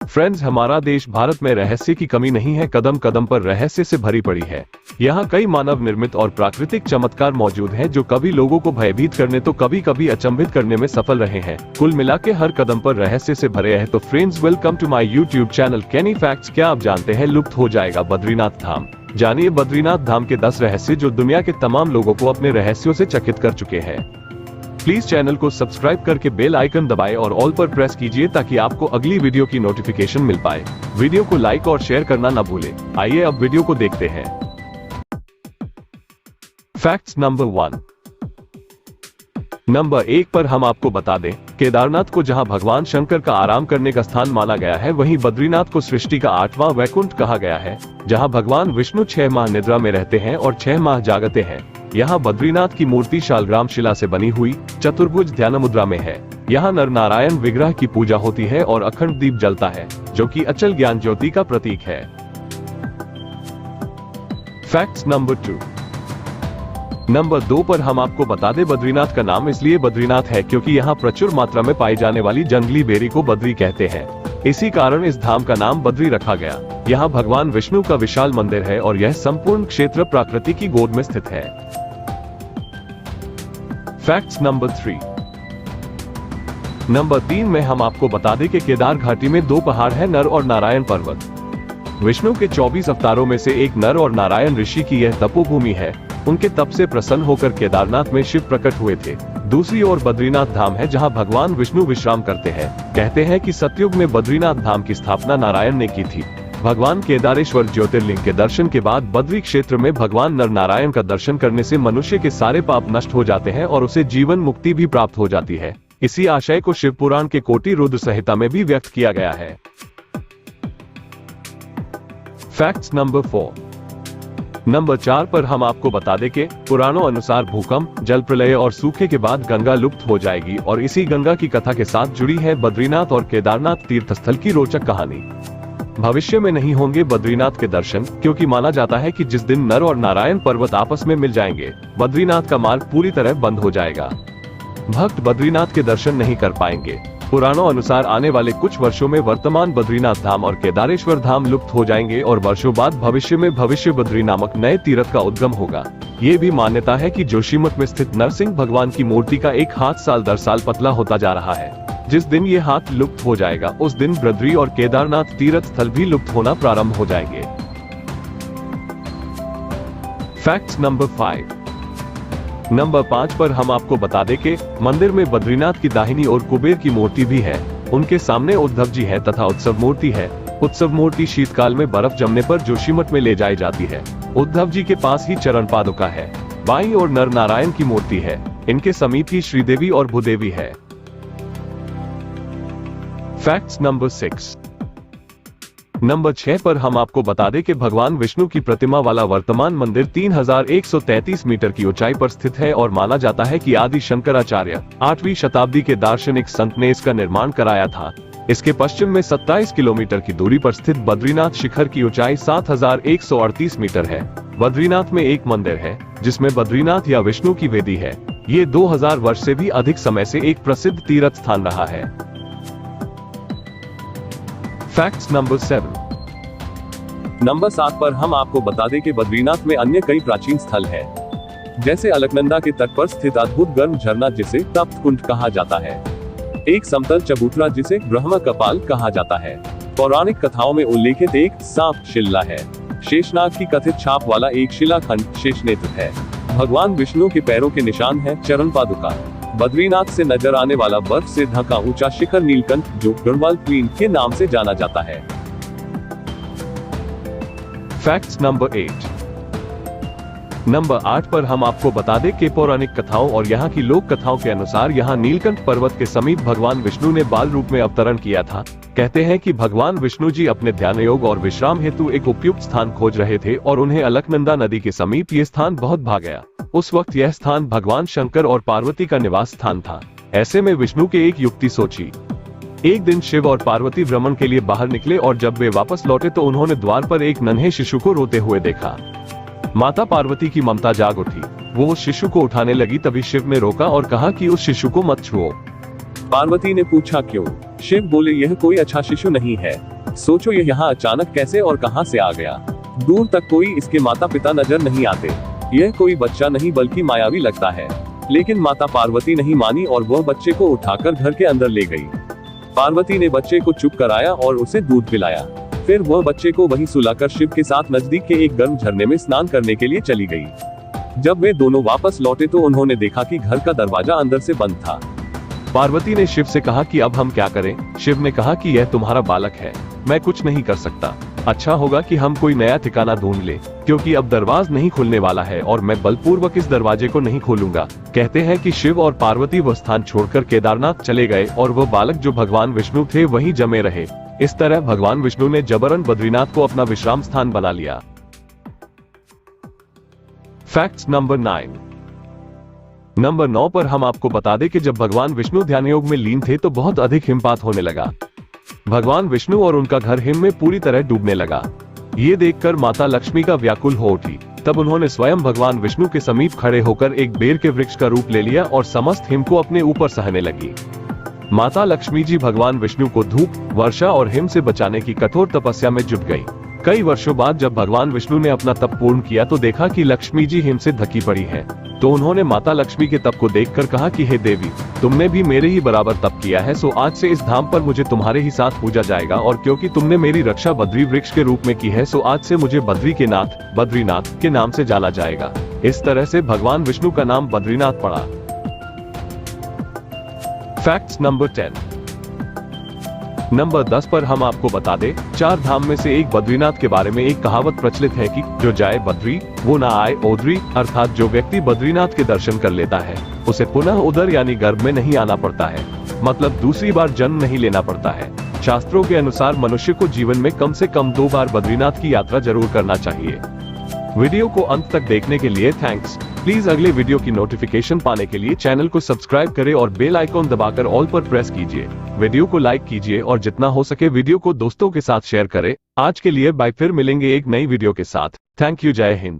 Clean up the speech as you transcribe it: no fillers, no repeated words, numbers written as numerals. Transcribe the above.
Friends, हमारा देश भारत में रहस्य की कमी नहीं है, कदम कदम पर रहस्य से भरी पड़ी है। यहाँ कई मानव निर्मित और प्राकृतिक चमत्कार मौजूद हैं जो कभी लोगों को भयभीत करने तो कभी कभी अचंभित करने में सफल रहे हैं। कुल मिला के हर कदम पर रहस्य से भरे हैं। तो friends, welcome to my YouTube channel Canny Facts. क्या आप जानते हैं लुप्त हो जाएगा बद्रीनाथ धाम? जानिए बद्रीनाथ धाम के 10 रहस्य जो दुनिया के तमाम लोगों को अपने रहस्यों से चकित कर चुके हैं। प्लीज चैनल को सब्सक्राइब करके बेल आइकन दबाएं और ऑल पर प्रेस कीजिए ताकि आपको अगली वीडियो की नोटिफिकेशन मिल पाए। वीडियो को लाइक और शेयर करना न भूलें। आइए अब वीडियो को देखते हैं। Facts number 1। नंबर 1 पर हम आपको बता दें, केदारनाथ को जहां भगवान शंकर का आराम करने का स्थान माना गया है, वहीं बद्रीनाथ को सृष्टि का 8वां वैकुंठ कहा गया है, जहां भगवान विष्णु 6 माह निद्रा में रहते हैं और 6 माह जागते हैं। यहाँ बद्रीनाथ की मूर्ति शालग्राम शिला से बनी हुई चतुर्भुज ध्यान मुद्रा में है। यहाँ नर नारायण विग्रह की पूजा होती है और अखंड दीप जलता है, जो कि अचल ज्ञान ज्योति का प्रतीक है। Facts number 2। नंबर 2 पर हम आपको बता दें, बद्रीनाथ का नाम इसलिए बद्रीनाथ है क्योंकि यहाँ प्रचुर मात्रा में पाई जाने वाली जंगली बेरी को बद्री कहते हैं। इसी कारण इस धाम का नाम बद्री रखा गया। यहाँ भगवान विष्णु का विशाल मंदिर है और यह संपूर्ण क्षेत्र प्रकृति की गोद में स्थित है। Facts number 3। नंबर 3 में हम आपको बता दें कि केदार घाटी में 2 पहाड़ हैं, नर और नारायण पर्वत। विष्णु के 24 अवतारों में से एक नर और नारायण ऋषि की यह तपोभूमि है। उनके तप से प्रसन्न होकर केदारनाथ में शिव प्रकट हुए थे। दूसरी ओर बद्रीनाथ धाम है जहां भगवान विष्णु विश्राम करते हैं। कहते हैं कि सतयुग में बद्रीनाथ धाम की स्थापना नारायण ने की थी। भगवान केदारेश्वर ज्योतिर्लिंग के दर्शन के बाद बद्री क्षेत्र में भगवान नर नारायण का दर्शन करने से मनुष्य के सारे पाप नष्ट हो जाते हैं और उसे जीवन मुक्ति भी प्राप्त हो जाती है। इसी आशय को शिव पुराण के कोटि रुद्र संहिता में भी व्यक्त किया गया है। Facts number 4। नंबर 4 पर हम आपको बता दें कि पुराणों अनुसार भूकंप, जल प्रलय और सूखे के बाद गंगा लुप्त हो जाएगी और इसी गंगा की कथा के साथ जुड़ी है बद्रीनाथ और केदारनाथ तीर्थस्थल की रोचक कहानी। भविष्य में नहीं होंगे बद्रीनाथ के दर्शन, क्योंकि माना जाता है कि जिस दिन नर और नारायण पर्वत आपस में मिल जाएंगे, बद्रीनाथ का मार्ग पूरी तरह बंद हो जाएगा। भक्त बद्रीनाथ के दर्शन नहीं कर पाएंगे। पुराणों अनुसार आने वाले कुछ वर्षों में वर्तमान बद्रीनाथ धाम और केदारेश्वर धाम लुप्त हो जाएंगे और वर्षों बाद भविष्य में भविष्य बद्री नामक नए तीर्थ का उद्गम होगा। ये भी मान्यता है कि जोशीमठ में स्थित नरसिंह भगवान की मूर्ति का एक हाथ साल दर साल पतला होता जा रहा है। जिस दिन ये हाथ लुप्त हो जाएगा, उस दिन बद्री और केदारनाथ तीर्थ स्थल भी लुप्त होना प्रारंभ हो जाएंगे। Facts number 5। नंबर 5 पर हम आपको बता दें कि मंदिर में बद्रीनाथ की दाहिनी ओर कुबेर की मूर्ति भी है। उनके सामने उद्धव जी है तथा उत्सव मूर्ति है। उत्सव मूर्ति शीतकाल में बर्फ जमने पर जोशीमठ में ले जाई जाती है। उद्धव जी के पास ही चरण पादुका है। बाईं ओर नर नारायण की मूर्ति है। इनके समीप ही श्रीदेवी और भूदेवी है। Facts number 6। नंबर 6 पर हम आपको बता दें कि भगवान विष्णु की प्रतिमा वाला वर्तमान मंदिर 3133 मीटर की ऊंचाई पर स्थित है और माना जाता है कि आदि शंकराचार्य 8वीं शताब्दी के दार्शनिक संत ने इसका निर्माण कराया था। इसके पश्चिम में 27 किलोमीटर की दूरी पर स्थित बद्रीनाथ शिखर की ऊंचाई 7138 मीटर है। बद्रीनाथ में एक मंदिर है जिसमें बद्रीनाथ या विष्णु की वेदी है। ये 2000 वर्ष से भी अधिक समय से एक प्रसिद्ध तीर्थ स्थान रहा है। Facts number 7। नंबर 7 पर हम आपको बता दें कि बद्रीनाथ में अन्य कई प्राचीन स्थल हैं, जैसे अलकनंदा के तट पर स्थित अद्भुत गर्म झरना जिसे तप्त कुंड कहा जाता है, एक समतल चबूतरा जिसे ब्रह्म कपाल कहा जाता है, पौराणिक कथाओं में उल्लेखित एक सांप शिला है, शेषनाग की कथित छाप वाला एक शिलाखंड शेषनेत्र है, भगवान विष्णु के पैरों के निशान है, चरण पादुका, बद्रीनाथ से नजर आने वाला बर्फ से ढका ऊंचा शिखर नीलकंठ जो गढ़वाल क्वीन के नाम से जाना जाता है। Facts number 8। नंबर 8 पर हम आपको बता दें कि पौराणिक कथाओं और यहाँ की लोक कथाओं के अनुसार यहाँ नीलकंठ पर्वत के समीप भगवान विष्णु ने बाल रूप में अवतरण किया था। कहते हैं कि भगवान विष्णु जी अपने ध्यान योग और विश्राम हेतु एक उपयुक्त स्थान खोज रहे थे और उन्हें अलकनंदा नदी के समीप ये स्थान बहुत भा गया। उस वक्त यह स्थान भगवान शंकर और पार्वती का निवास स्थान था। ऐसे में विष्णु के एक युक्ति सोची। एक दिन शिव और पार्वती भ्रमण के लिए बाहर निकले और जब वे वापस लौटे तो उन्होंने द्वार पर एक नन्हे शिशु को रोते हुए देखा। माता पार्वती की ममता जाग उठी। वो उस शिशु को उठाने लगी, तभी शिव ने रोका और कहा कि उस शिशु को मत छुओ। पार्वती ने पूछा क्यों? शिव बोले यह कोई अच्छा शिशु नहीं है, सोचो ये यहाँ अचानक कैसे और कहां से आ गया। दूर तक कोई इसके माता पिता नजर नहीं आते। यह कोई बच्चा नहीं बल्कि मायावी लगता है। लेकिन माता पार्वती नहीं मानी और वह बच्चे को उठाकर घर के अंदर ले गई। पार्वती ने बच्चे को चुप कराया और उसे दूध पिलाया। फिर वह बच्चे को वहीं सुलाकर शिव के साथ नजदीक के एक गर्म झरने में स्नान करने के लिए चली गई। जब वे दोनों वापस लौटे तो उन्होंने देखा कि घर का दरवाजा अंदर से बंद था। पार्वती ने शिव से कहा कि अब हम क्या करें? शिव ने कहा कि यह तुम्हारा बालक है, मैं कुछ नहीं कर सकता। अच्छा होगा कि हम कोई नया ठिकाना ढूंढ लें, क्योंकि अब दरवाजा नहीं खुलने वाला है और मैं बलपूर्वक इस दरवाजे को नहीं खोलूंगा। कहते हैं कि शिव और पार्वती वह स्थान छोड़कर केदारनाथ चले गए और वह बालक जो भगवान विष्णु थे वहीं जमे रहे। इस तरह भगवान विष्णु ने जबरन बद्रीनाथ को अपना विश्राम स्थान बना लिया। Facts number 9। नंबर 9 पर हम आपको बता दें कि जब भगवान विष्णु ध्यान योग में लीन थे तो बहुत अधिक हिमपात होने लगा। भगवान विष्णु और उनका घर हिम में पूरी तरह डूबने लगा। ये देखकर माता लक्ष्मी का व्याकुल हो उठी। तब उन्होंने स्वयं भगवान विष्णु के समीप खड़े होकर एक बेर के वृक्ष का रूप ले लिया और समस्त हिम को अपने ऊपर सहने लगी। माता लक्ष्मी जी भगवान विष्णु को धूप, वर्षा और हिम से बचाने की कठोर तपस्या में जुट गई। कई वर्षों बाद जब भगवान विष्णु ने अपना तप पूर्ण किया तो देखा कि लक्ष्मी जी हिम से ढकी पड़ी हैं। तो उन्होंने माता लक्ष्मी के तप को देखकर कहा कि हे देवी, तुमने भी मेरे ही बराबर तप किया है, सो आज से इस धाम पर मुझे तुम्हारे ही साथ पूजा जाएगा। और क्योंकि तुमने मेरी रक्षा बद्री वृक्ष के रूप में की है, सो आज से मुझे बद्री के नाथ, बद्रीनाथ के नाम से जाना जाएगा। इस तरह से भगवान विष्णु का नाम बद्रीनाथ पड़ा। Facts number 10। नंबर 10 पर हम आपको बता दें, 4 धाम में से एक बद्रीनाथ के बारे में एक कहावत प्रचलित है कि जो जाए बद्री वो ना आए ओदरी, अर्थात जो व्यक्ति बद्रीनाथ के दर्शन कर लेता है उसे पुनः उधर यानी गर्भ में नहीं आना पड़ता है, मतलब दूसरी बार जन्म नहीं लेना पड़ता है। शास्त्रों के अनुसार मनुष्य को जीवन में कम से कम 2 बार बद्रीनाथ की यात्रा जरूर करना चाहिए। वीडियो को अंत तक देखने के लिए थैंक्स। प्लीज अगले वीडियो की नोटिफिकेशन पाने के लिए चैनल को सब्सक्राइब करें और बेल आइकॉन दबाकर ऑल पर प्रेस कीजिए। वीडियो को लाइक कीजिए और जितना हो सके वीडियो को दोस्तों के साथ शेयर करें। आज के लिए बाय, फिर मिलेंगे एक नई वीडियो के साथ। थैंक यू, जय हिंद।